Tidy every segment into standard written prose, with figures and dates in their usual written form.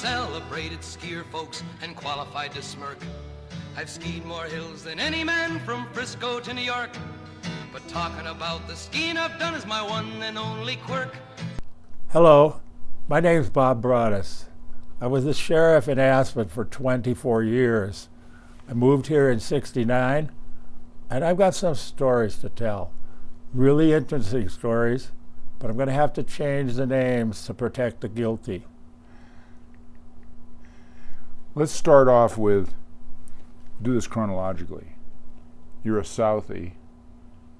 celebrated skier folks and qualified to smirk. I've skied more hills than any man from Frisco to New York. But talking about the skiing I've done is my one and only quirk. Hello, my name's Bob Braudis. I was the sheriff in Aspen for 24 years. I moved here in '69, and I've got some stories to tell. Really interesting stories, but I'm going to have to change the names to protect the guilty. Let's start off with, do this chronologically. You're a Southie.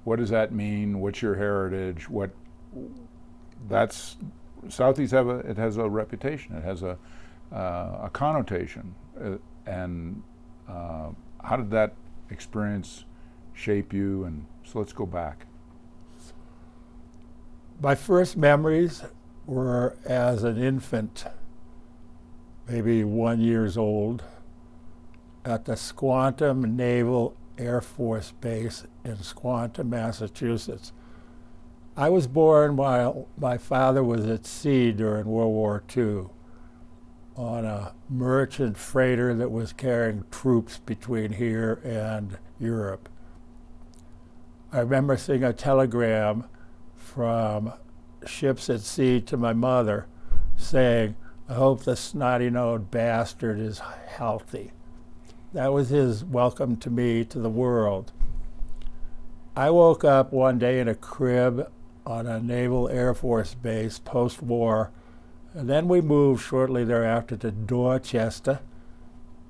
What does that mean? What's your heritage? Southies has a reputation. It has a connotation. How did that experience shape you? And so let's go back. My first memories were as an infant, maybe 1 year old, at the Squantum Naval Air Force Base in Squantum, Massachusetts. I was born while my father was at sea during World War II on a merchant freighter that was carrying troops between here and Europe. I remember seeing a telegram from ships at sea to my mother saying, "I hope the snotty-nosed bastard is healthy." That was his welcome to me to the world. I woke up one day in a crib on a Naval Air Force base post-war, and then we moved shortly thereafter to Dorchester,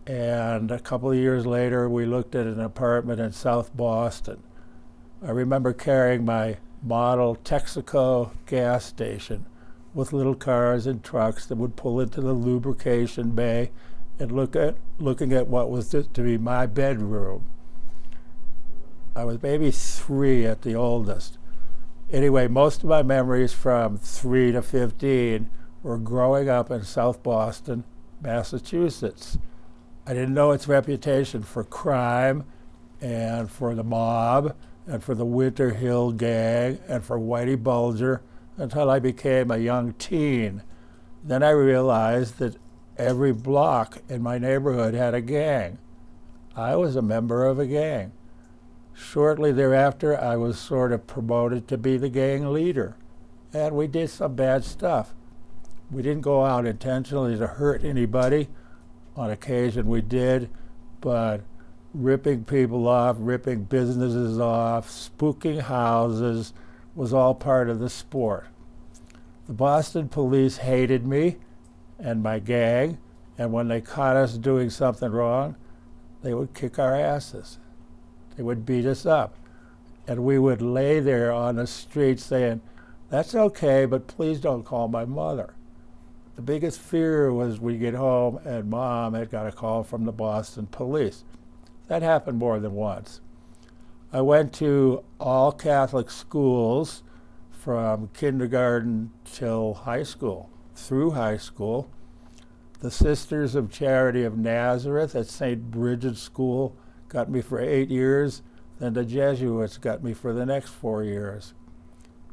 and a couple of years later we looked at an apartment in South Boston. I remember carrying my model Texaco gas station with little cars and trucks that would pull into the lubrication bay and looking at what was to be my bedroom. I was maybe 3 at the oldest. Anyway, most of my memories from 3 to 15 were growing up in South Boston, Massachusetts. I didn't know its reputation for crime and for the mob and for the Winter Hill Gang and for Whitey Bulger until I became a young teen. Then I realized that every block in my neighborhood had a gang. I was a member of a gang. Shortly thereafter, I was sort of promoted to be the gang leader, and we did some bad stuff. We didn't go out intentionally to hurt anybody. On occasion we did, but ripping people off, ripping businesses off, spooking houses was all part of the sport. The Boston police hated me and my gang, and when they caught us doing something wrong, they would kick our asses. They would beat us up. And we would lay there on the street saying, "That's okay, but please don't call my mother." The biggest fear was we'd get home and Mom had got a call from the Boston police. That happened more than once. I went to all Catholic schools from kindergarten till high school. Through high school, the Sisters of Charity of Nazareth at St. Bridget's School got me for 8 years. Then the Jesuits got me for the next 4 years.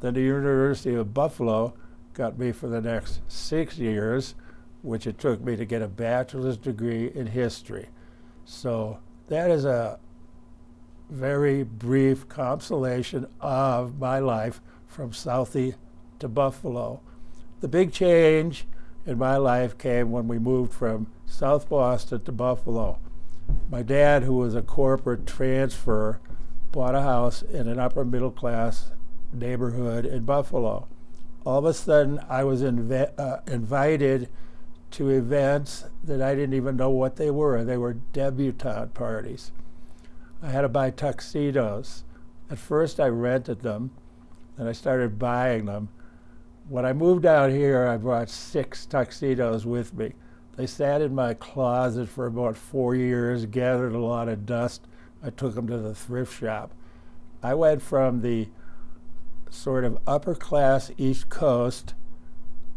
Then the University of Buffalo got me for the next 6 years, which it took me to get a bachelor's degree in history. So that is a very brief compilation of my life from Southie to Buffalo. The big change in my life came when we moved from South Boston to Buffalo. My dad, who was a corporate transfer, bought a house in an upper middle class neighborhood in Buffalo. All of a sudden I was invited to events that I didn't even know what they were. They were debutante parties. I had to buy tuxedos. At first I rented them, and I started buying them. When I moved out here, I brought 6 tuxedos with me. They sat in my closet for about 4 years, gathered a lot of dust. I took them to the thrift shop. I went from the sort of upper class East Coast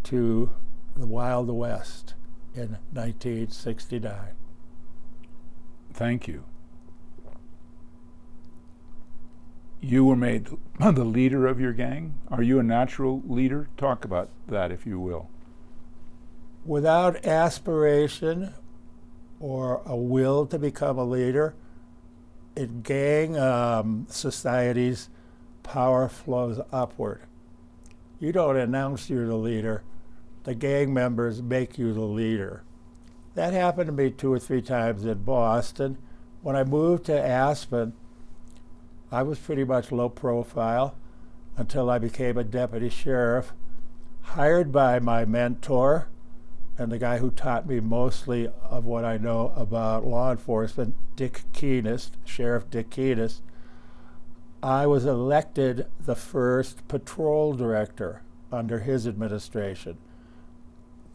to the Wild West in 1969. Thank you. You were made the leader of your gang. Are you a natural leader? Talk about that, if you will. Without aspiration or a will to become a leader, in gang societies, power flows upward. You don't announce you're the leader. The gang members make you the leader. That happened to me 2 or 3 times in Boston. When I moved to Aspen, I was pretty much low profile until I became a deputy sheriff, hired by my mentor and the guy who taught me mostly of what I know about law enforcement, Dick Keenest, Sheriff Dick Keenest. I was elected the first patrol director under his administration.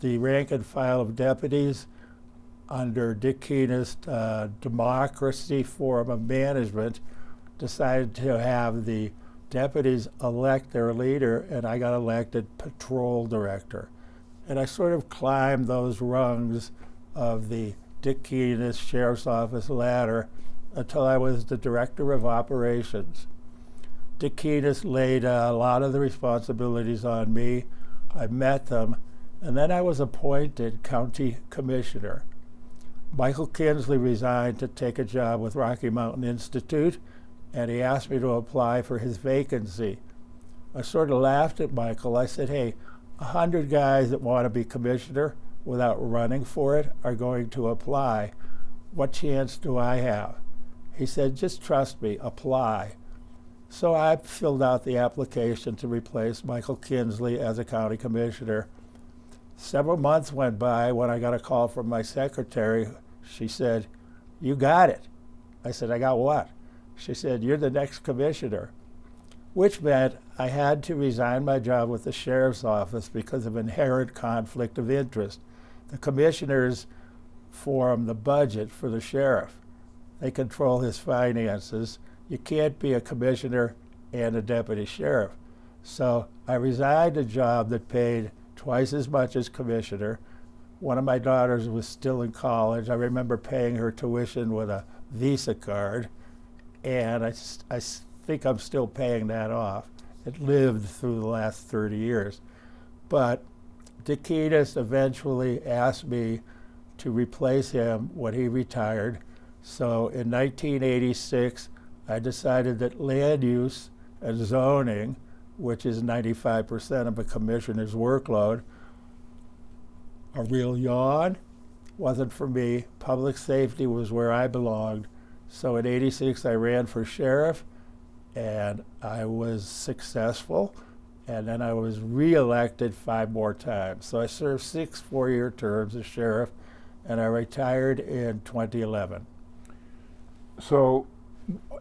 The rank and file of deputies under Dick Keenest, democracy form of management, decided to have the deputies elect their leader, and I got elected patrol director. And I sort of climbed those rungs of the Dick Keenest Sheriff's Office ladder until I was the director of operations. Dick Keenest laid a lot of the responsibilities on me. I met them, and then I was appointed county commissioner. Michael Kinsley resigned to take a job with Rocky Mountain Institute, and he asked me to apply for his vacancy. I sort of laughed at Michael. I said, hey, 100 guys that want to be commissioner without running for it are going to apply. What chance do I have? He said, just trust me, apply. So I filled out the application to replace Michael Kinsley as a county commissioner. Several months went by when I got a call from my secretary. She said, you got it. I said, I got what? She said, you're the next commissioner, which meant I had to resign my job with the sheriff's office because of inherent conflict of interest. The commissioners form the budget for the sheriff. They control his finances. You can't be a commissioner and a deputy sheriff. So I resigned a job that paid twice as much as commissioner. One of my daughters was still in college. I remember paying her tuition with a Visa card, and I think I'm still paying that off. It lived through the last 30 years. But Dick Keenest eventually asked me to replace him when he retired. So in 1986, I decided that land use and zoning, which is 95% of a commissioner's workload, a real yawn, wasn't for me. Public safety was where I belonged. So in '86, I ran for sheriff, and I was successful. And then I was re-elected 5 more times. So I served 6 4-year terms as sheriff, and I retired in 2011. So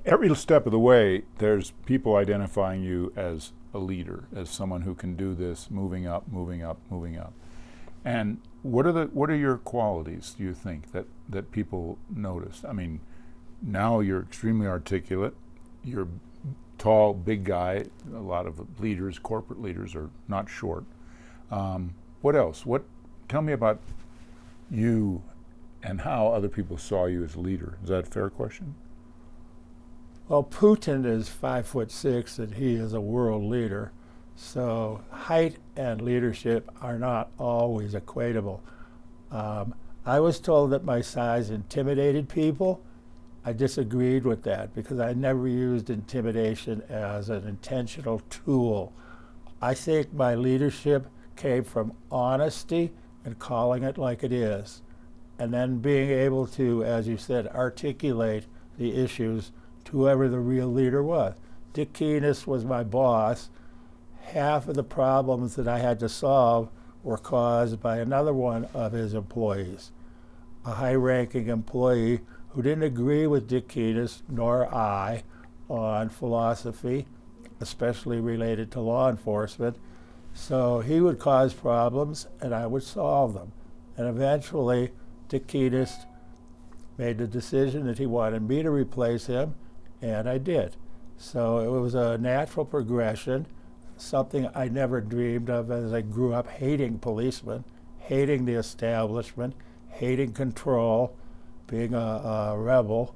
every step of the way, there's people identifying you as a leader, as someone who can do this, moving up, moving up, moving up. And what are your qualities, do you think, that people notice? I mean, now you're extremely articulate. You're tall, big guy. A lot of leaders, corporate leaders, are not short. What else? Tell me about you and how other people saw you as a leader. Is that a fair question? Well, Putin is 5'6", and he is a world leader. So height and leadership are not always equatable. I was told that my size intimidated people. I disagreed with that because I never used intimidation as an intentional tool. I think my leadership came from honesty and calling it like it is, and then being able to, as you said, articulate the issues to whoever the real leader was. Dick Keenest was my boss. Half of the problems that I had to solve were caused by another one of his employees, a high-ranking employee who didn't agree with Dick Keenest nor I on philosophy, especially related to law enforcement. So he would cause problems and I would solve them. And eventually Dick Keenest made the decision that he wanted me to replace him, and I did. So it was a natural progression, something I never dreamed of as I grew up hating policemen, hating the establishment, hating control, being a rebel.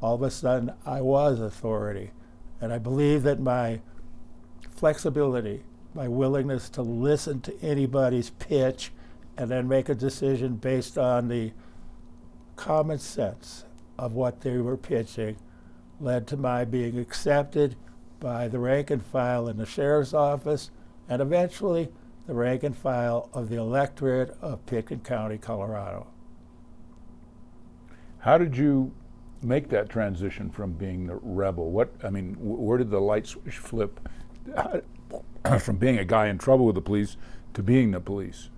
All of a sudden, I was authority. And I believe that my flexibility, my willingness to listen to anybody's pitch and then make a decision based on the common sense of what they were pitching, led to my being accepted by the rank and file in the sheriff's office, and eventually the rank and file of the electorate of Pitkin County, Colorado. How did you make that transition from being the rebel? Where did the light switch flip from being a guy in trouble with the police to being the police?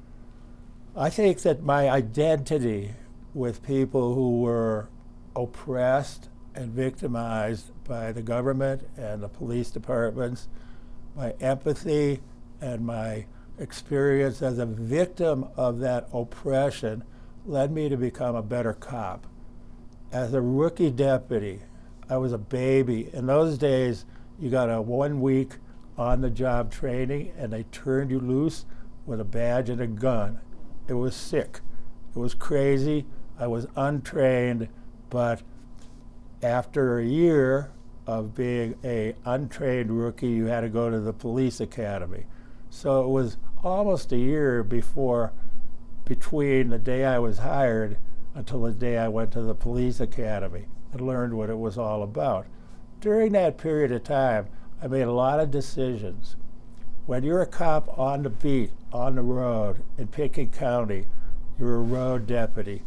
I think that my identity with people who were oppressed and victimized by the government and the police departments, my empathy and my experience as a victim of that oppression led me to become a better cop. As a rookie deputy, I was a baby. In those days, you got a 1 week on-the-job training, and they turned you loose with a badge and a gun. It was sick. It was crazy. I was untrained, but after a year of being an untrained rookie, you had to go to the police academy. So it was almost a year between the day I was hired until the day I went to the police academy and learned what it was all about. During that period of time, I made a lot of decisions. When you're a cop on the beat, on the road in Pitkin County, you're a road deputy.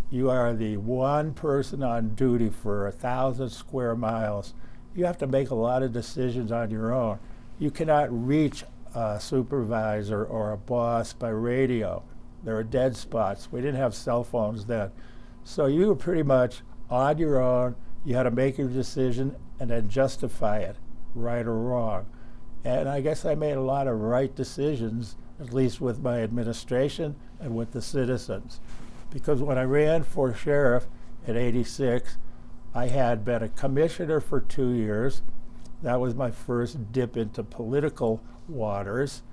You are the one person on duty for 1,000 square miles. You have to make a lot of decisions on your own. You cannot reach a supervisor or a boss by radio. There are dead spots. We didn't have cell phones then. So you were pretty much on your own. You had to make your decision and then justify it, right or wrong. And I guess I made a lot of right decisions, at least with my administration and with the citizens. Because when I ran for sheriff in '86, I had been a commissioner for 2 years. That was my first dip into political waters.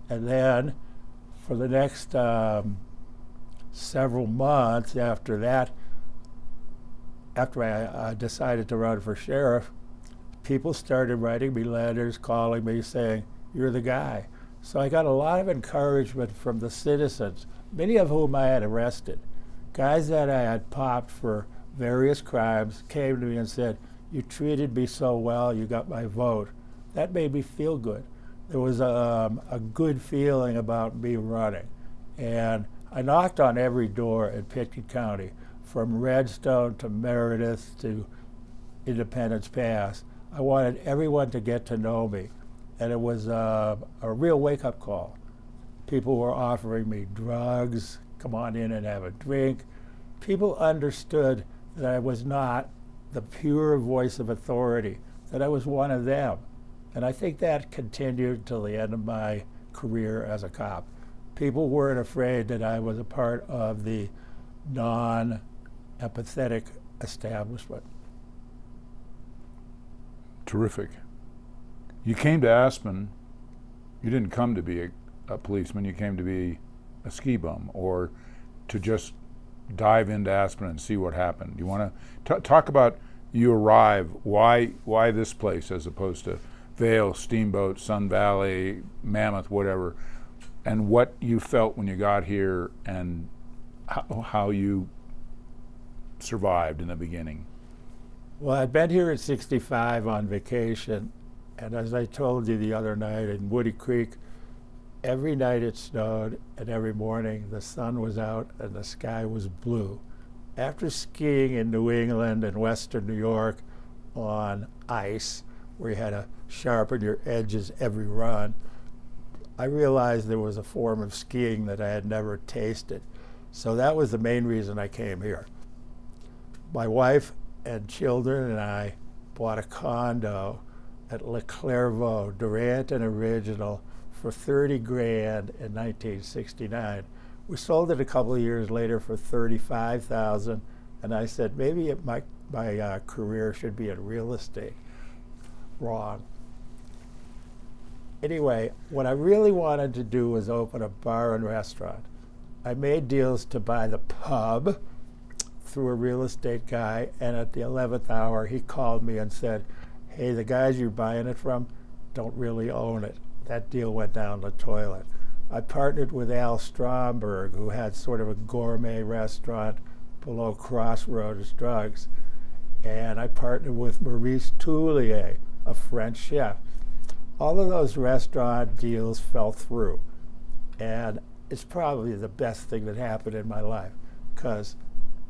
And then for the next several months after that, after I decided to run for sheriff, people started writing me letters, calling me, saying, "You're the guy." So I got a lot of encouragement from the citizens, many of whom I had arrested. Guys that I had popped for various crimes came to me and said, "You treated me so well, you got my vote." That made me feel good. There was a good feeling about me running. And I knocked on every door in Pitkin County, from Redstone to Meredith to Independence Pass. I wanted everyone to get to know me. And it was a real wake-up call. People were offering me drugs, come on in and have a drink. People understood that I was not the pure voice of authority, that I was one of them. And I think that continued till the end of my career as a cop. People weren't afraid that I was a part of the non-empathetic establishment. Terrific. You came to Aspen, you didn't come to be a policeman, you came to be a ski bum, or to just dive into Aspen and see what happened. You want to talk about you arrive, why this place as opposed to Vail, Steamboat, Sun Valley, Mammoth, whatever, and what you felt when you got here and how you survived in the beginning. Well, I'd been here at 65 on vacation, and as I told you the other night in Woody Creek, every night it snowed, and every morning the sun was out and the sky was blue. After skiing in New England and Western New York on ice, where you had to sharpen your edges every run, I realized there was a form of skiing that I had never tasted. So that was the main reason I came here. My wife and children and I bought a condo at Le Clairvaux, Durant and Original, for $30,000 in 1969. We sold it a couple of years later for $35,000, and I said maybe my career should be in real estate. Wrong. Anyway, what I really wanted to do was open a bar and restaurant. I made deals to buy the pub through a real estate guy, and at the 11th hour he called me and said, "Hey, the guys you're buying it from don't really own it." That deal went down the toilet. I partnered with Al Stromberg, who had sort of a gourmet restaurant below Crossroads Drugs. And I partnered with Maurice Toulier, a French chef. All of those restaurant deals fell through. And it's probably the best thing that happened in my life, because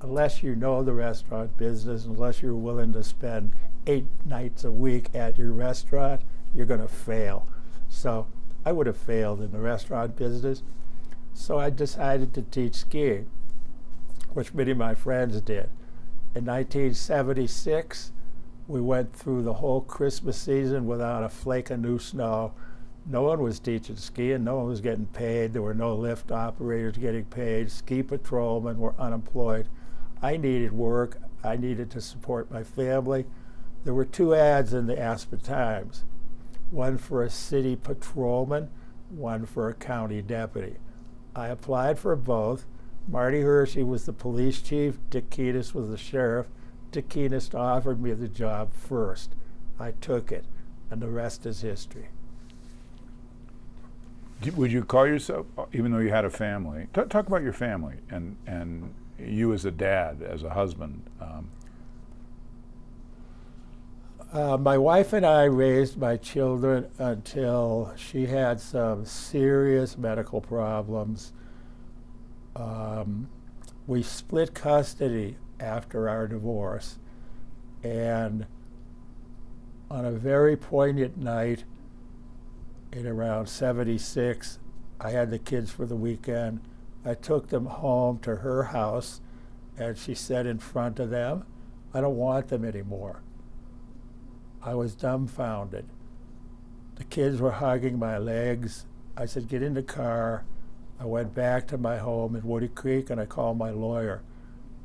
unless you know the restaurant business, unless you're willing to spend 8 nights a week at your restaurant, you're going to fail. So I would have failed in the restaurant business. So I decided to teach skiing, which many of my friends did. In 1976, we went through the whole Christmas season without a flake of new snow. No one was teaching skiing, no one was getting paid, there were no lift operators getting paid, ski patrolmen were unemployed. I needed work, I needed to support my family. There were 2 ads in the Aspen Times, one for a city patrolman, one for a county deputy. I applied for both. Marty Hershey was the police chief, Dick Keenest was the sheriff. Dick Keenest offered me the job first. I took it, and the rest is history. Would you call yourself, even though you had a family, talk about your family and you as a dad, as a husband? My wife and I raised my children until she had some serious medical problems. We split custody after our divorce, and on a very poignant night in around 76, I had the kids for the weekend. I took them home to her house, and she said in front of them, "I don't want them anymore." I was dumbfounded. The kids were hugging my legs. I said, "Get in the car." I went back to my home in Woody Creek, and I called my lawyer.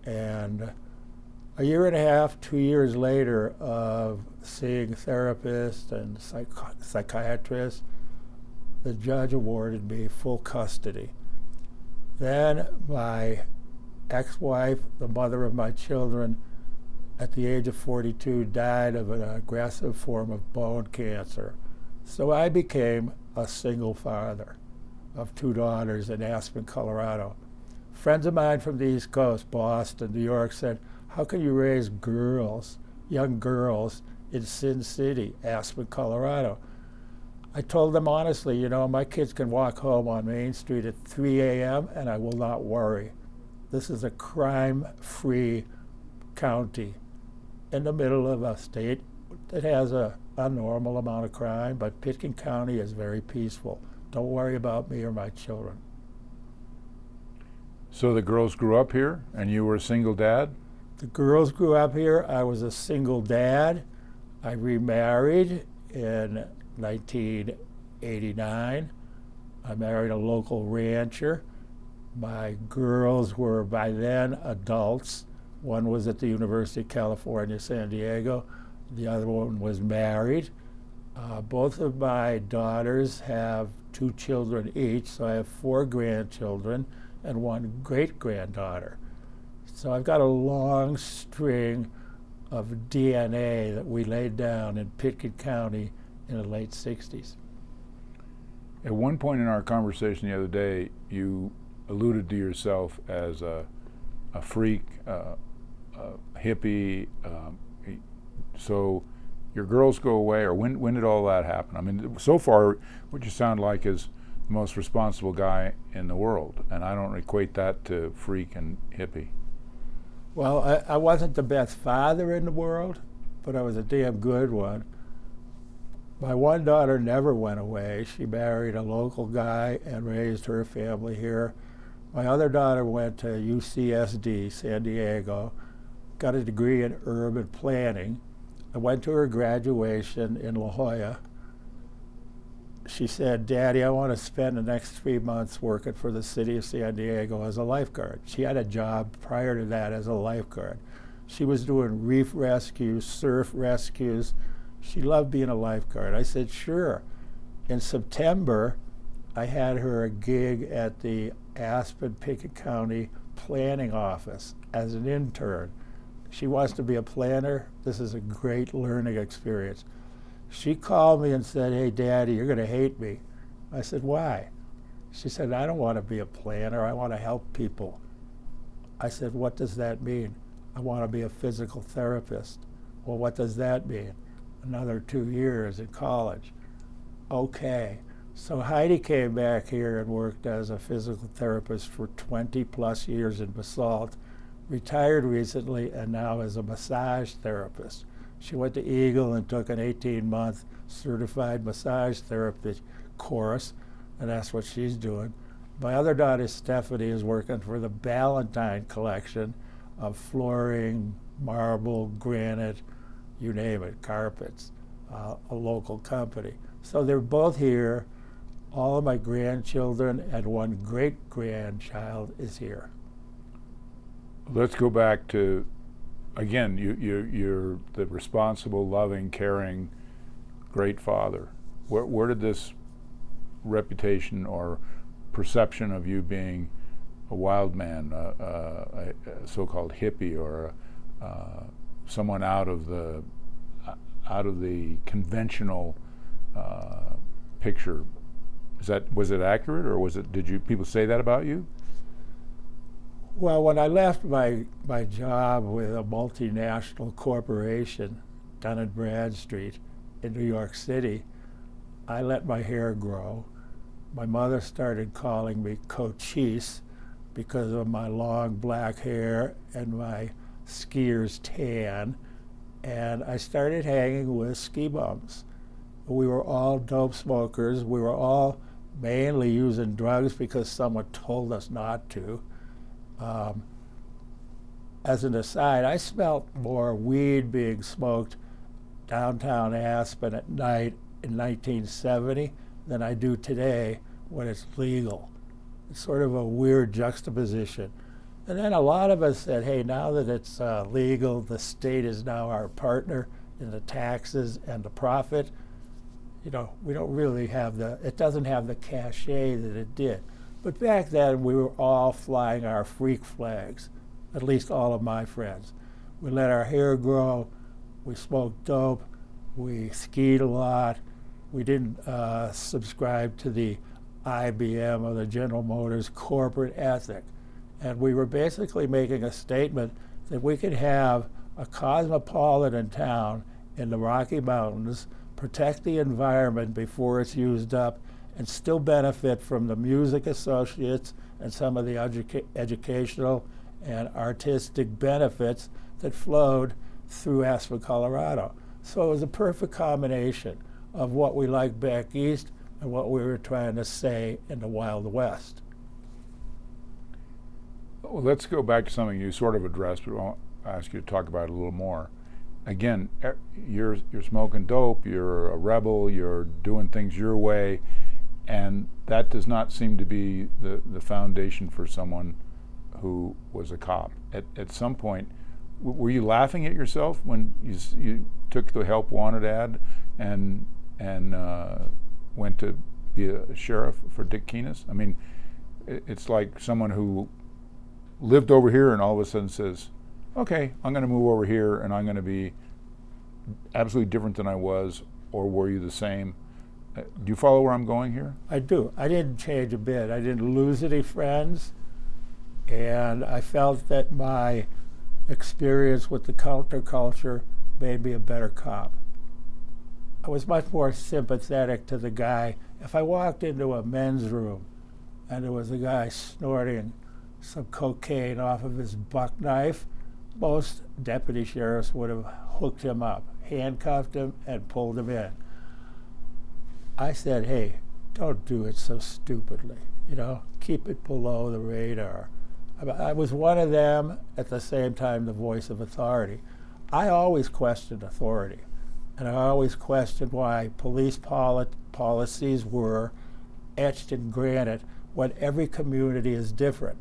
And a year and a half, 2 years later of seeing therapists and psychiatrists, the judge awarded me full custody. Then my ex-wife, the mother of my children, at the age of 42, died of an aggressive form of bone cancer. So I became a single father of 2 daughters in Aspen, Colorado. Friends of mine from the East Coast, Boston, New York, said, "How can you raise girls, young girls, in Sin City, Aspen, Colorado?" I told them honestly, you know, my kids can walk home on Main Street at 3 a.m. and I will not worry. This is a crime-free county in the middle of a state that has a normal amount of crime, but Pitkin County is very peaceful. Don't worry about me or my children. So the girls grew up here and you were a single dad? The girls grew up here. I was a single dad. I remarried in 1989. I married a local rancher. My girls were by then adults. One was at the University of California, San Diego. The other one was married. Both of my daughters have 2 children each, so I have 4 grandchildren and 1 great-granddaughter. So I've got a long string of DNA that we laid down in Pitkin County in the late 60s. At one point in our conversation the other day, you alluded to yourself as a freak, a hippie. So your girls go away, or when did all that happen? I mean, so far, what you sound like is the most responsible guy in the world, and I don't equate that to freak and hippie. Well, I wasn't the best father in the world, but I was a damn good one. My one daughter never went away. She married a local guy and raised her family here. My other daughter went to UCSD, San Diego, got a degree in urban planning. I went to her graduation in La Jolla. She said, "Daddy, I want to spend the next 3 months working for the city of San Diego as a lifeguard." She had a job prior to that as a lifeguard. She was doing reef rescues, surf rescues. She loved being a lifeguard. I said, "Sure." In September, I had her a gig at the Aspen, Pitkin County planning office as an intern. She wants to be a planner. This is a great learning experience. She called me and said, "Hey, Daddy, you're going to hate me." I said, "Why?" She said, I don't want to be a planner. I want to help people. I said, what does that mean? I want to be a physical therapist. Well, what does that mean? Another 2 years in college. Okay. So Heidi came back here and worked as a physical therapist for 20 plus years in Basalt, retired recently, and now is a massage therapist. She went to Eagle and took an 18-month certified massage therapist course, and that's what she's doing. My other daughter, Stephanie, is working for the Ballantine collection of flooring, marble, granite, you name it, carpets, a local company. So they're both here. All of my grandchildren and one great-grandchild is here. Let's go back to, again, you're the responsible, loving, caring, great father. Where did this reputation or perception of you being a wild man, a so-called hippie, or someone out of the conventional picture, was it accurate, or did people say that about you? Well, when I left my job with a multinational corporation, Dun & Bradstreet in New York City, I let my hair grow. My mother started calling me Cochise because of my long black hair and my skier's tan, and I started hanging with ski bums. We were all dope smokers. We were all mainly using drugs because someone told us not to. As an aside, I smelled more weed being smoked downtown Aspen at night in 1970 than I do today when it's legal. It's sort of a weird juxtaposition. And then a lot of us said, hey, now that it's legal, the state is now our partner in the taxes and the profit. You know, we don't really have it doesn't have the cachet that it did. But back then, we were all flying our freak flags, at least all of my friends. We let our hair grow, we smoked dope, we skied a lot, we didn't subscribe to the IBM or the General Motors corporate ethic. And we were basically making a statement that we could have a cosmopolitan town in the Rocky Mountains, protect the environment before it's used up, and still benefit from the music associates and some of the educational and artistic benefits that flowed through Aspen, Colorado. So it was a perfect combination of what we liked back east and what we were trying to say in the Wild West. Well, let's go back to something you sort of addressed, but I'll ask you to talk about it a little more. Again, you're smoking dope, you're a rebel, you're doing things your way, and that does not seem to be the foundation for someone who was a cop. At some point, were you laughing at yourself when you took the help wanted ad and went to be a sheriff for Dick Keenest? I mean, it's like someone who lived over here and all of a sudden says, okay, I'm going to move over here and I'm going to be absolutely different than I was, or were you the same? Do you follow where I'm going here? I do. I didn't change a bit. I didn't lose any friends, and I felt that my experience with the counterculture made me a better cop. I was much more sympathetic to the guy. If I walked into a men's room and there was a guy snorting some cocaine off of his buck knife, most deputy sheriffs would have hooked him up, handcuffed him, and pulled him in. I said, hey, don't do it so stupidly, keep it below the radar. I was one of them, at the same time the voice of authority. I always questioned authority, and I always questioned why police policies were etched in granite when every community is different.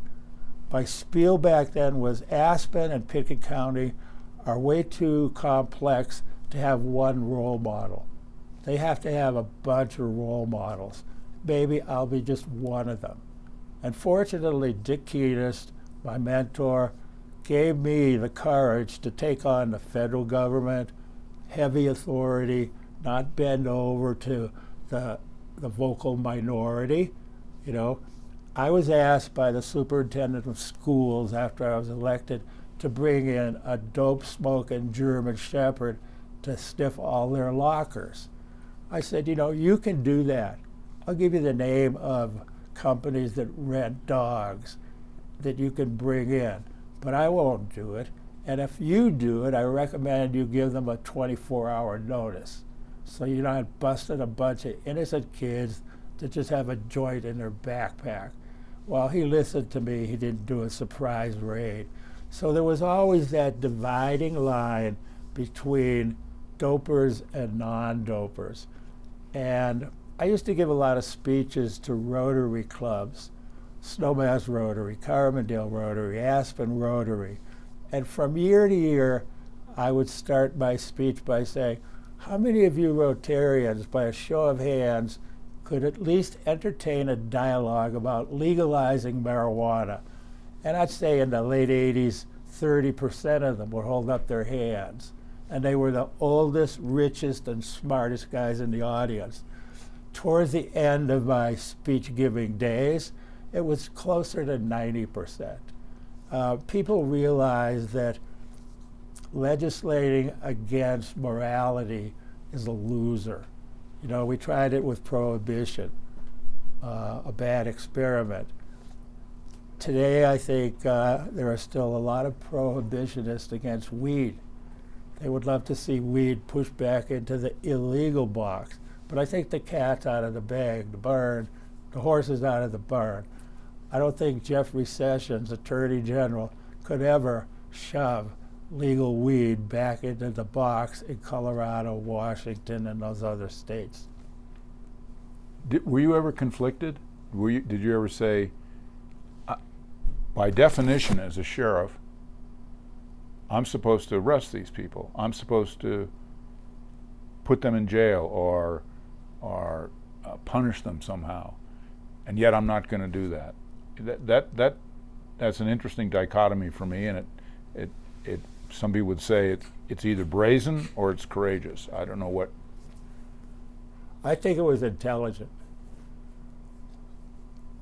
My spiel back then was Aspen and Pitkin County are way too complex to have one role model. They have to have a bunch of role models. Maybe I'll be just one of them. And fortunately, Dick Keenest, my mentor, gave me the courage to take on the federal government, heavy authority, not bend over to the vocal minority, You know, I was asked by the superintendent of schools after I was elected to bring in a dope-smoking German Shepherd to sniff all their lockers. I said, you know, you can do that. I'll give you the name of companies that rent dogs that you can bring in, but I won't do it. And if you do it, I recommend you give them a 24-hour notice, so you're not busting a bunch of innocent kids that just have a joint in their backpack. Well, he listened to me. He didn't do a surprise raid. So there was always that dividing line between dopers and non-dopers. And I used to give a lot of speeches to Rotary clubs, Snowmass Rotary, Carbondale Rotary, Aspen Rotary. And from year to year, I would start my speech by saying, how many of you Rotarians, by a show of hands, could at least entertain a dialogue about legalizing marijuana? And I'd say in the late 80s, 30% of them would hold up their hands. And they were the oldest, richest, and smartest guys in the audience. Towards the end of my speech-giving days, it was closer to 90%. People realized that legislating against morality is a loser. You know, we tried it with prohibition, a bad experiment. Today, I think there are still a lot of prohibitionists against weed. They would love to see weed pushed back into the illegal box. But I think the cat's out of the bag, the barn, the horse is out of the barn. I don't think Jeffrey Sessions, Attorney General, could ever shove legal weed back into the box in Colorado, Washington, and those other states. Were you ever conflicted? Did you ever say, by definition as a sheriff, I'm supposed to arrest these people. I'm supposed to put them in jail or punish them somehow, and yet I'm not going to do that. That's an interesting dichotomy for me, and it some people would say it's either brazen or it's courageous. I don't know what. I think it was intelligent.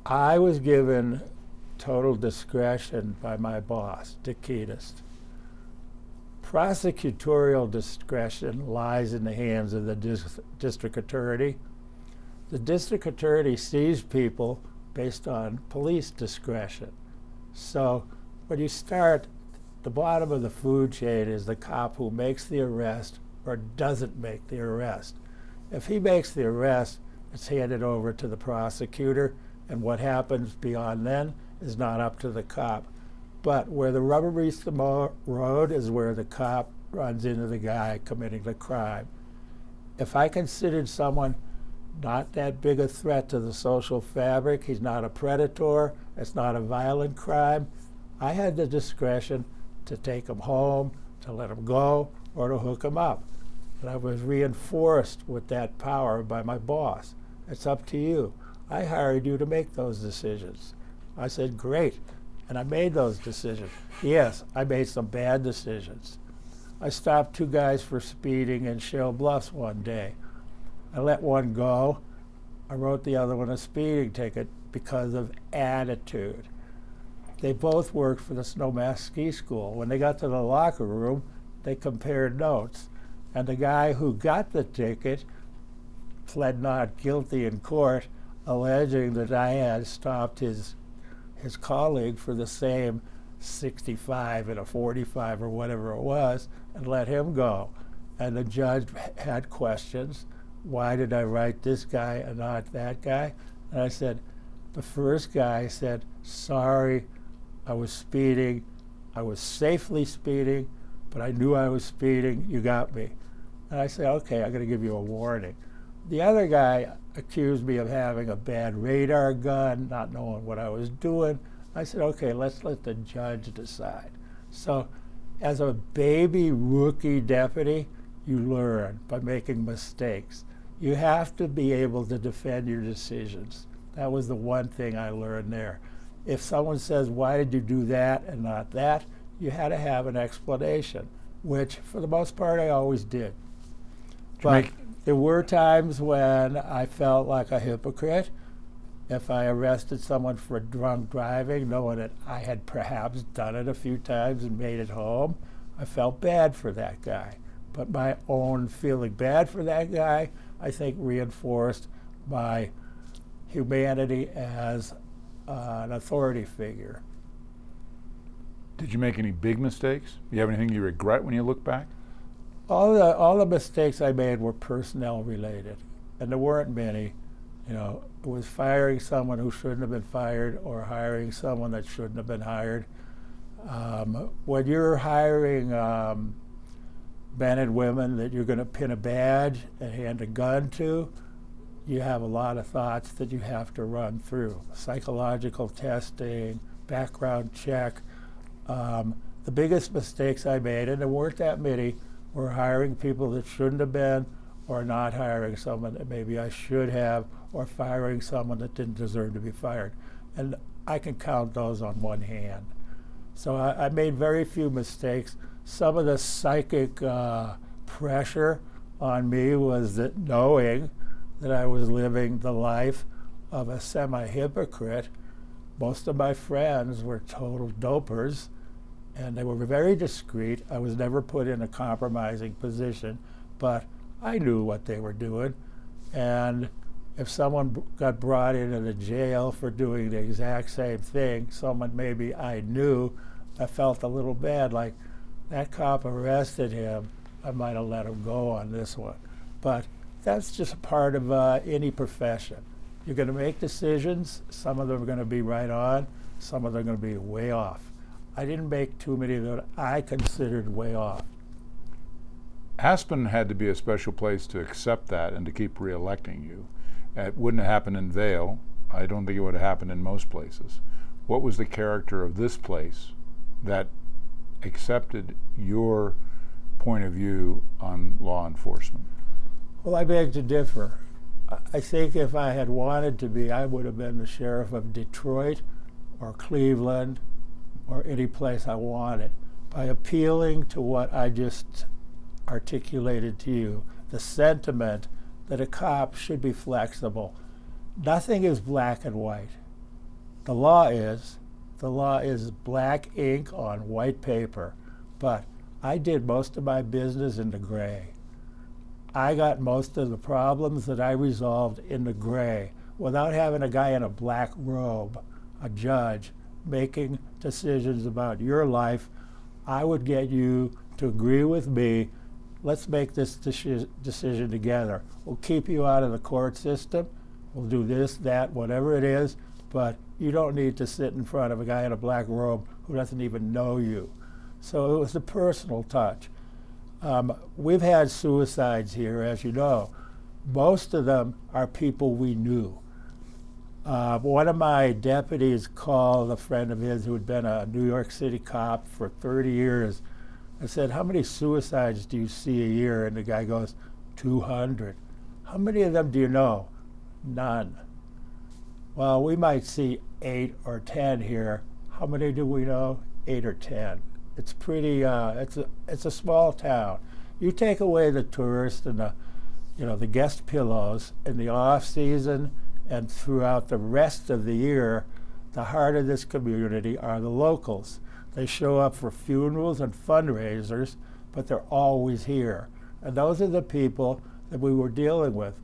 I was given total discretion by my boss, Dick Keatist. Prosecutorial discretion lies in the hands of the district attorney. The district attorney sees people based on police discretion. So when you start, the bottom of the food chain is the cop who makes the arrest or doesn't make the arrest. If he makes the arrest, it's handed over to the prosecutor, and what happens beyond then is not up to the cop. But where the rubber meets the road is where the cop runs into the guy committing the crime. If I considered someone not that big a threat to the social fabric, he's not a predator, it's not a violent crime, I had the discretion to take him home, to let him go, or to hook him up. And I was reinforced with that power by my boss. It's up to you. I hired you to make those decisions. I said, great. And I made those decisions. Yes, I made some bad decisions. I stopped 2 guys for speeding in Shell Bluffs one day. I let one go. I wrote the other one a speeding ticket because of attitude. They both worked for the Snowmass Ski School. When they got to the locker room, they compared notes. And the guy who got the ticket pled not guilty in court, alleging that I had stopped his colleague for the same 65 and a 45 or whatever it was, and let him go. And the judge had questions. Why did I write this guy and not that guy? And I said, the first guy said, sorry, I was speeding. I was safely speeding, but I knew I was speeding. You got me. And I said, okay, I'm going to give you a warning. The other guy accused me of having a bad radar gun, not knowing what I was doing. I said, okay, let's let the judge decide. So as a baby rookie deputy, you learn by making mistakes. You have to be able to defend your decisions. That was the one thing I learned there. If someone says, why did you do that and not that, you had to have an explanation, which for the most part I always did. But there were times when I felt like a hypocrite, If I arrested someone for drunk driving, knowing that I had perhaps done it a few times and made it home, I felt bad for that guy. But my own feeling bad for that guy, I think, reinforced my humanity as an authority figure. Did you make any big mistakes? You have anything you regret when you look back? All the mistakes I made were personnel related, and there weren't many. You know, it was firing someone who shouldn't have been fired or hiring someone that shouldn't have been hired. When you're hiring men and women that you're going to pin a badge and hand a gun to, you have a lot of thoughts that you have to run through. Psychological testing, background check. The biggest mistakes I made, and there weren't that many, were hiring people that shouldn't have been, or not hiring someone that maybe I should have, or firing someone that didn't deserve to be fired. And I can count those on one hand. So I made very few mistakes. Some of the psychic pressure on me was that knowing that I was living the life of a semi-hypocrite. Most of my friends were total dopers, and they were very discreet. I was never put in a compromising position, but I knew what they were doing. And if someone got brought into the jail for doing the exact same thing, someone maybe I knew, I felt a little bad, like that cop arrested him, I might have let him go on this one. But that's just a part of any profession. You're going to make decisions. Some of them are going to be right on. Some of them are going to be way off. I didn't make too many that I considered way off. Aspen had to be a special place to accept that and to keep re-electing you. It wouldn't have happened in Vail. I don't think it would have happened in most places. What was the character of this place that accepted your point of view on law enforcement? Well, I beg to differ. I think if I had wanted to be, I would have been the sheriff of Detroit or Cleveland or any place I wanted. By appealing to what I just articulated to you, the sentiment that a cop should be flexible. Nothing is black and white. The law is black ink on white paper, but I did most of my business in the gray. I got most of the problems that I resolved in the gray without having a guy in a black robe, a judge, making decisions about your life. I would get you to agree with me. Let's make this decision together. We'll keep you out of the court system. We'll do this, that, whatever it is, but you don't need to sit in front of a guy in a black robe who doesn't even know you. So it was a personal touch. We've had suicides here, as you know. Most of them are people we knew. One of my deputies called a friend of his who had been a New York City cop for 30 years. I said, how many suicides do you see a year? And the guy goes, 200. How many of them do you know? None. Well, we might see 8 or 10 here. How many do we know? 8 or 10. It's pretty, it's a small town. You take away the tourists and the guest pillows in the off season and throughout the rest of the year, the heart of this community are the locals. They show up for funerals and fundraisers, but they're always here. And those are the people that we were dealing with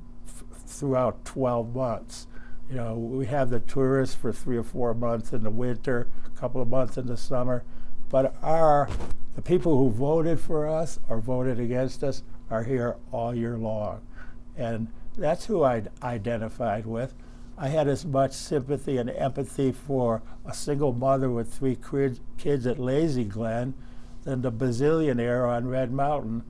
throughout 12 months. You know, we have the tourists for 3 or 4 months in the winter, a couple of months in the summer, but the people who voted for us or voted against us are here all year long. And that's who I identified with. I had as much sympathy and empathy for a single mother with 3 kids at Lazy Glen than the bazillionaire on Red Mountain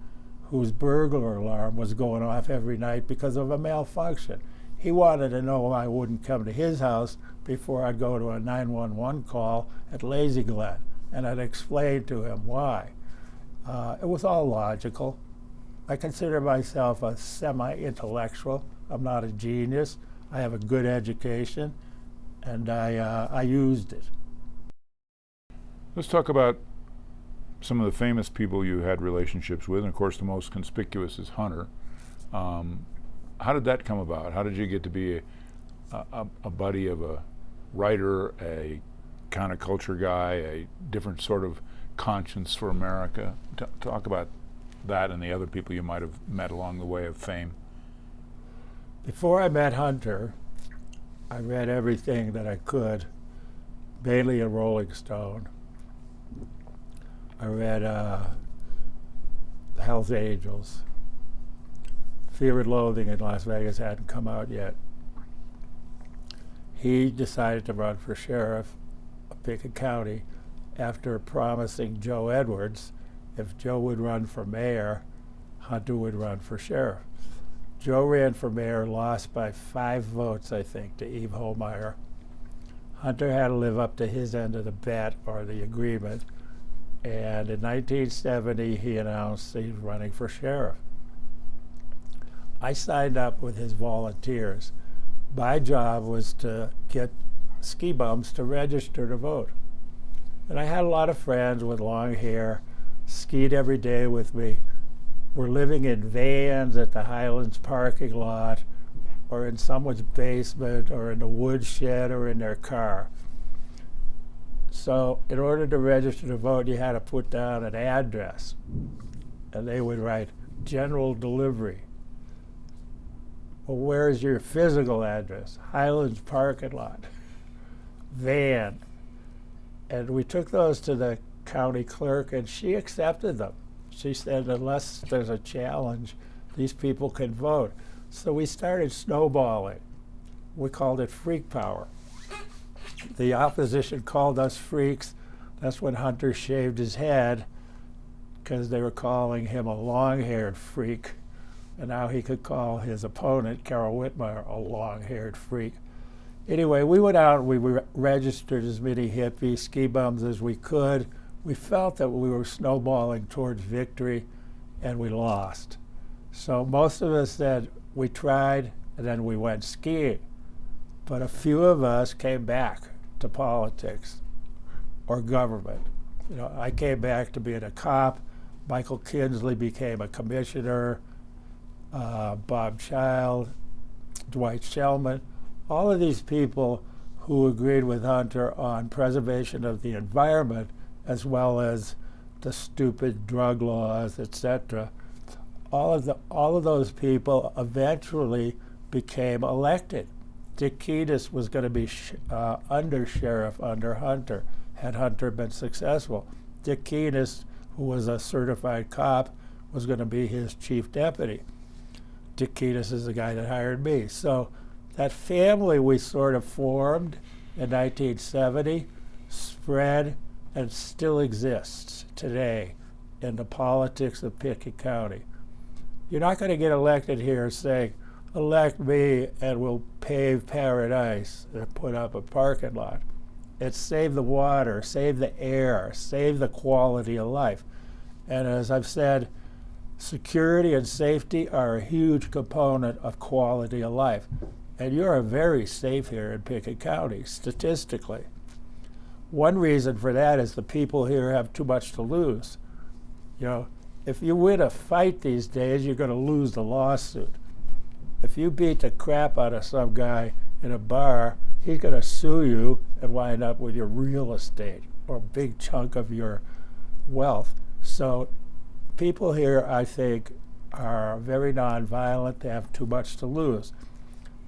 whose burglar alarm was going off every night because of a malfunction. He wanted to know I wouldn't come to his house before I'd go to a 911 call at Lazy Glen, and I'd explain to him why. It was all logical. I consider myself a semi-intellectual. I'm not a genius. I have a good education, and I used it. Let's talk about some of the famous people you had relationships with, and of course the most conspicuous is Hunter. How did that come about? How did you get to be a buddy of a writer, a counterculture guy, a different sort of conscience for America. Talk about that and the other people you might have met along the way of fame. Before I met Hunter, I read everything that I could, mainly a Rolling Stone. I read Hell's Angels. Fear and Loathing in Las Vegas hadn't come out yet. He decided to run for sheriff of Pitkin County after promising Joe Edwards if Joe would run for mayor, Hunter would run for sheriff. Joe ran for mayor, lost by 5 votes, I think, to Eve Holmeyer. Hunter had to live up to his end of the bet or the agreement, and in 1970 he announced he was running for sheriff. I signed up with his volunteers. My job was to get ski bums to register to vote. And I had a lot of friends with long hair, skied every day with me, were living in vans at the Highlands parking lot, or in someone's basement, or in a woodshed, or in their car. So in order to register to vote, you had to put down an address. And they would write, general delivery. Well, where's your physical address? Highlands parking lot, van. And we took those to the county clerk, and she accepted them. She said, unless there's a challenge, these people can vote. So we started snowballing. We called it freak power. The opposition called us freaks. That's when Hunter shaved his head, because they were calling him a long-haired freak. And now he could call his opponent, Carol Whitmire, a long-haired freak. Anyway, we went out and we registered as many hippie ski bums as we could. We felt that we were snowballing towards victory, and we lost. So most of us said we tried, and then we went skiing. But a few of us came back to politics or government. You know, I came back to being a cop. Michael Kinsley became a commissioner. Bob Child, Dwight Shellman, all of these people who agreed with Hunter on preservation of the environment as well as the stupid drug laws, etc. All of those people eventually became elected. Dick Keenest was going to be under sheriff under Hunter, had Hunter been successful. Dick Keenest, who was a certified cop, was going to be his chief deputy. Dick Keenest is the guy that hired me. So that family we sort of formed in 1970 spread and still exists today in the politics of Pitkin County. You're not going to get elected here saying, elect me and we'll pave paradise and put up a parking lot. It's save the water, save the air, save the quality of life. And as I've said, security and safety are a huge component of quality of life. And you're very safe here in Pitkin County, statistically. One reason for that is the people here have too much to lose. You know, if you win a fight these days, you're going to lose the lawsuit. If you beat the crap out of some guy in a bar, he's going to sue you and wind up with your real estate or a big chunk of your wealth. So people here, I think, are very nonviolent. They have too much to lose.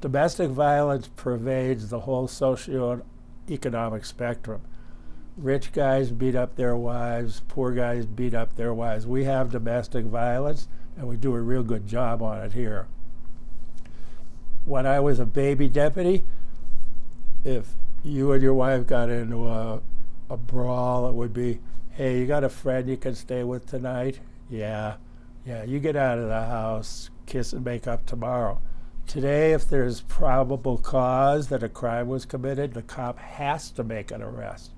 Domestic violence pervades the whole socio-economic spectrum. Rich guys beat up their wives, poor guys beat up their wives. We have domestic violence, and we do a real good job on it here. When I was a baby deputy, if you and your wife got into a brawl, it would be, hey, you got a friend you can stay with tonight? Yeah, you get out of the house, kiss and make up tomorrow. Today, if there's probable cause that a crime was committed, the cop has to make an arrest.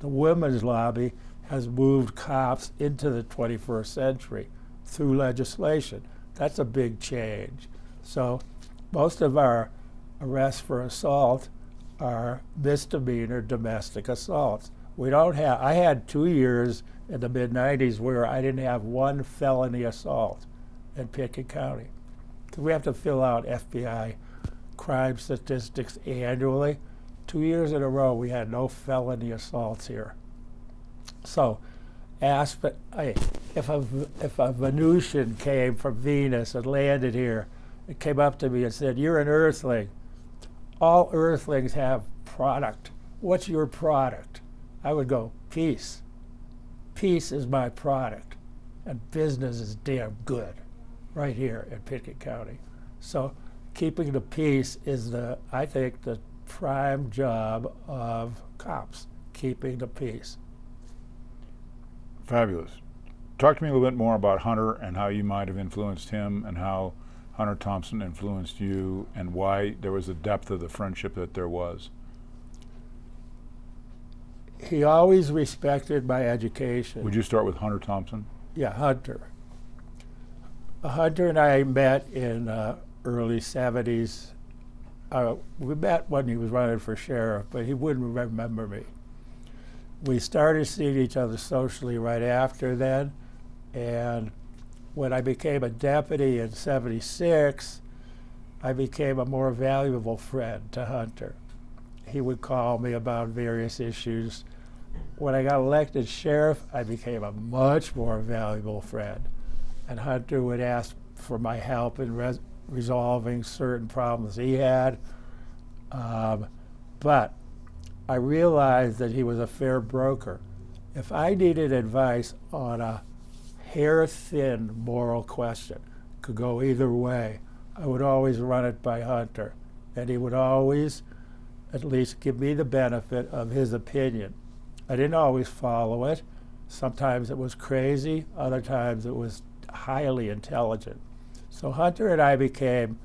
The women's lobby has moved cops into the 21st century through legislation. That's a big change. So most of our arrests for assault are misdemeanor domestic assaults. I had 2 years in the mid-90s where I didn't have one felony assault in Pitkin County. So we have to fill out FBI crime statistics annually. 2 years in a row, we had no felony assaults here. So, Aspen, if a Venusian came from Venus and landed here, and came up to me and said, "You're an Earthling. All Earthlings have product. What's your product?" I would go, "Peace. Peace is my product, and business is damn good, right here in Pitkin County." So, keeping the peace is I think, the prime job of cops, keeping the peace. Fabulous. Talk to me a little bit more about Hunter and how you might have influenced him and how Hunter Thompson influenced you and why there was a depth of the friendship that there was. He always respected my education. Would you start with Hunter Thompson? Yeah, Hunter. Hunter and I met in early 70s. We met when he was running for sheriff, but he wouldn't remember me. We started seeing each other socially right after then, and when I became a deputy in 76, I became a more valuable friend to Hunter. He would call me about various issues. When I got elected sheriff, I became a much more valuable friend, and Hunter would ask for my help in resolving certain problems he had. But I realized that he was a fair broker. If I needed advice on a hair-thin moral question, could go either way, I would always run it by Hunter, and he would always at least give me the benefit of his opinion. I didn't always follow it. Sometimes it was crazy, other times it was highly intelligent. So Hunter and I became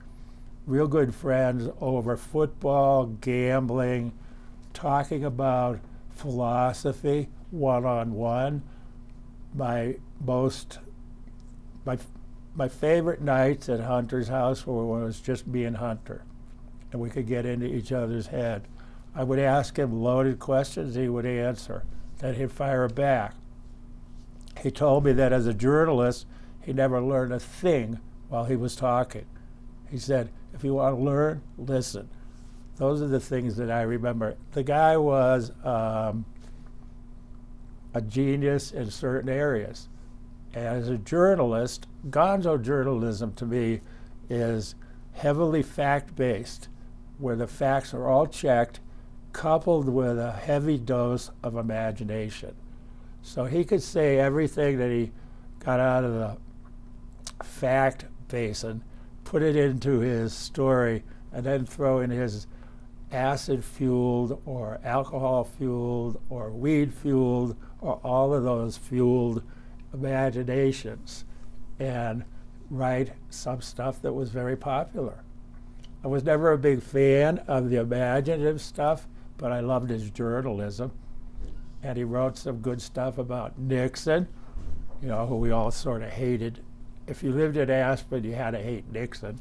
real good friends over football, gambling, talking about philosophy one-on-one. My favorite nights at Hunter's house were when it was just me and Hunter, and we could get into each other's head. I would ask him loaded questions, he would answer, then he'd fire back. He told me that as a journalist, he never learned a thing while he was talking. He said, "If you want to learn, listen." Those are the things that I remember. The guy was a genius in certain areas. As a journalist, gonzo journalism to me is heavily fact-based, where the facts are all checked, coupled with a heavy dose of imagination. So he could say everything that he got out of the fact basin, put it into his story, and then throw in his acid-fueled or alcohol-fueled or weed-fueled or all of those fueled imaginations and write some stuff that was very popular. I was never a big fan of the imaginative stuff, but I loved his journalism. And he wrote some good stuff about Nixon, you know, who we all sort of hated. If you lived in Aspen, you had to hate Nixon.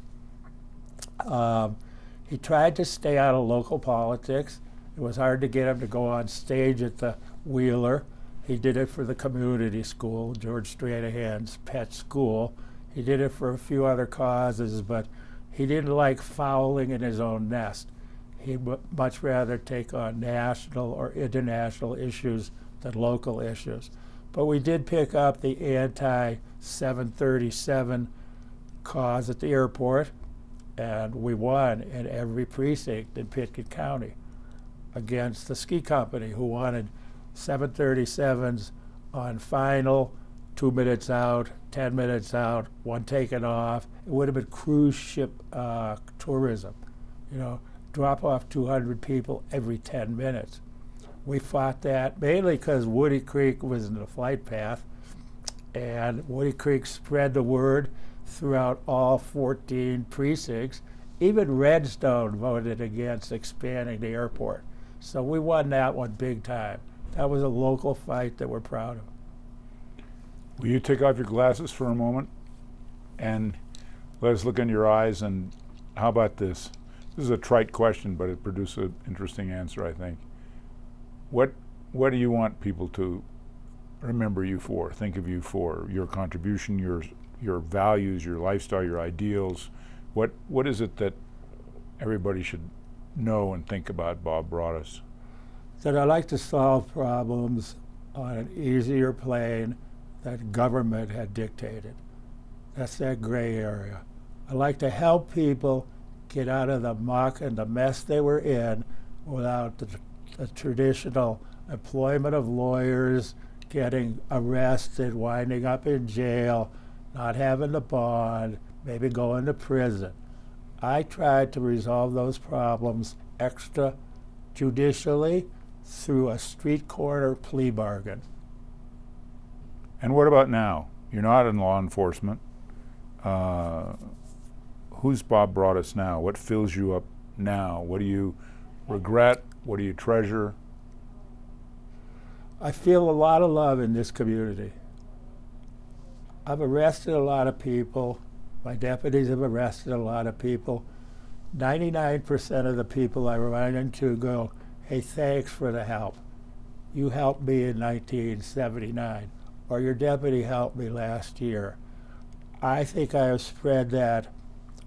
He tried to stay out of local politics. It was hard to get him to go on stage at the Wheeler. He did it for the community school, George Stranahan's pet school. He did it for a few other causes, but he didn't like fouling in his own nest. He'd much rather take on national or international issues than local issues. But we did pick up the anti-737 cause at the airport, and we won in every precinct in Pitkin County against the ski company, who wanted 737s on final, 2 minutes out, 10 minutes out, one taken off. It would have been cruise ship tourism, you know, drop off 200 people every 10 minutes. We fought that mainly because Woody Creek was in the flight path, and Woody Creek spread the word throughout all 14 precincts. Even Redstone voted against expanding the airport. So we won that one big time. That was a local fight that we're proud of. Will you take off your glasses for a moment and let us look in your eyes? And how about this? This is a trite question, but it produced an interesting answer, I think. What do you want people to remember you for, think of you for? Your contribution, your values, your lifestyle, your ideals? What is it that, everybody should know and think about Bob Braudis? That I like to solve problems on an easier plane that government had dictated. That's that gray area. I like to help people get out of the muck and the mess they were in without the traditional employment of lawyers, getting arrested, winding up in jail, not having the bond, maybe going to prison. I tried to resolve those problems extrajudicially through a street corner plea bargain. And what about now? You're not in law enforcement. Who's Bob Braudis now? What fills you up now? What do you regret? What do you treasure? I feel a lot of love in this community. I've arrested a lot of people. My deputies have arrested a lot of people. 99% of the people I run into go, hey, thanks for the help. You helped me in 1979, or your deputy helped me last year. I think I have spread that,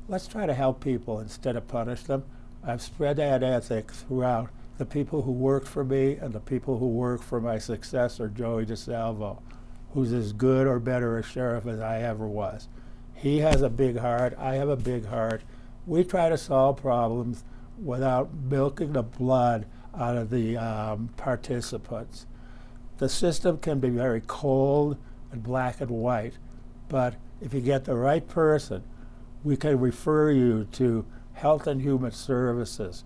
let's try to help people instead of punish them. I've spread that ethic throughout the people who worked for me and the people who work for my successor, Joey DeSalvo, who's as good or better a sheriff as I ever was. He has a big heart, I have a big heart. We try to solve problems without milking the blood out of the participants. The system can be very cold and black and white, but if you get the right person, we can refer you to Health and Human Services,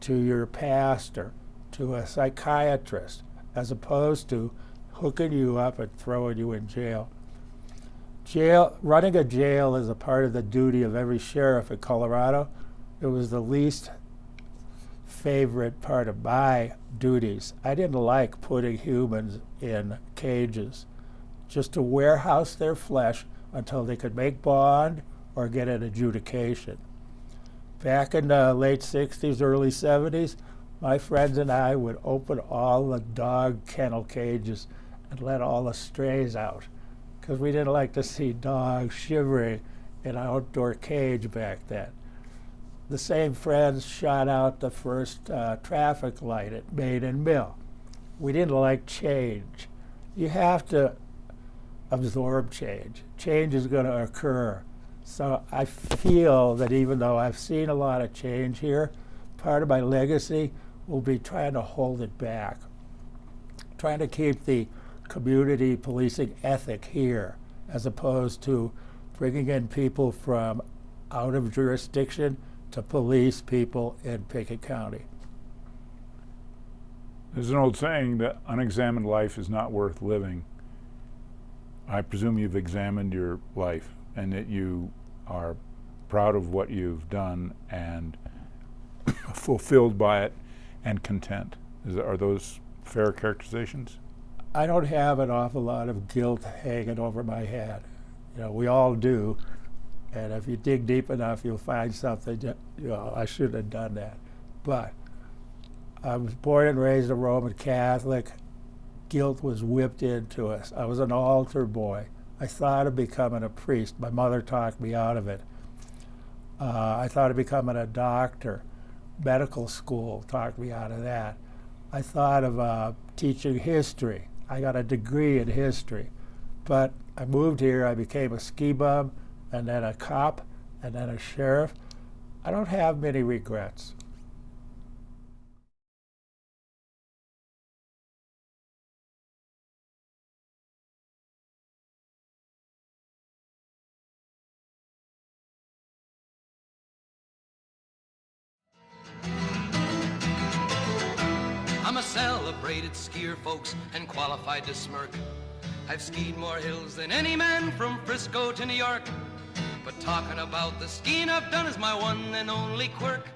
to your pastor, to a psychiatrist, as opposed to hooking you up and throwing you in jail. Running a jail is a part of the duty of every sheriff in Colorado. It was the least favorite part of my duties. I didn't like putting humans in cages, just to warehouse their flesh until they could make bond or get an adjudication. Back in the late 60s, early 70s, my friends and I would open all the dog kennel cages and let all the strays out, because we didn't like to see dogs shivering in an outdoor cage back then. The same friends shot out the first traffic light at Main and Mill. We didn't like change. You have to absorb change. Change is going to occur. So I feel that even though I've seen a lot of change here, part of my legacy will be trying to hold it back, trying to keep the community policing ethic here, as opposed to bringing in people from out of jurisdiction to police people in Pitkin County. There's an old saying that unexamined life is not worth living. I presume you've examined your life and that you are proud of what you've done and fulfilled by it and content. Are those fair characterizations? I don't have an awful lot of guilt hanging over my head. You know, we all do. And if you dig deep enough, you'll find something that, you know, I shouldn't have done that. But I was born and raised a Roman Catholic. Guilt was whipped into us. I was an altar boy. I thought of becoming a priest. My mother talked me out of it. I thought of becoming a doctor. Medical school talked me out of that. I thought of teaching history. I got a degree in history. But I moved here, I became a ski bum, and then a cop, and then a sheriff. I don't have many regrets. I'm a celebrated skier, folks, and qualified to smirk. I've skied more hills than any man from Frisco to New York. But talking about the skiing I've done is my one and only quirk.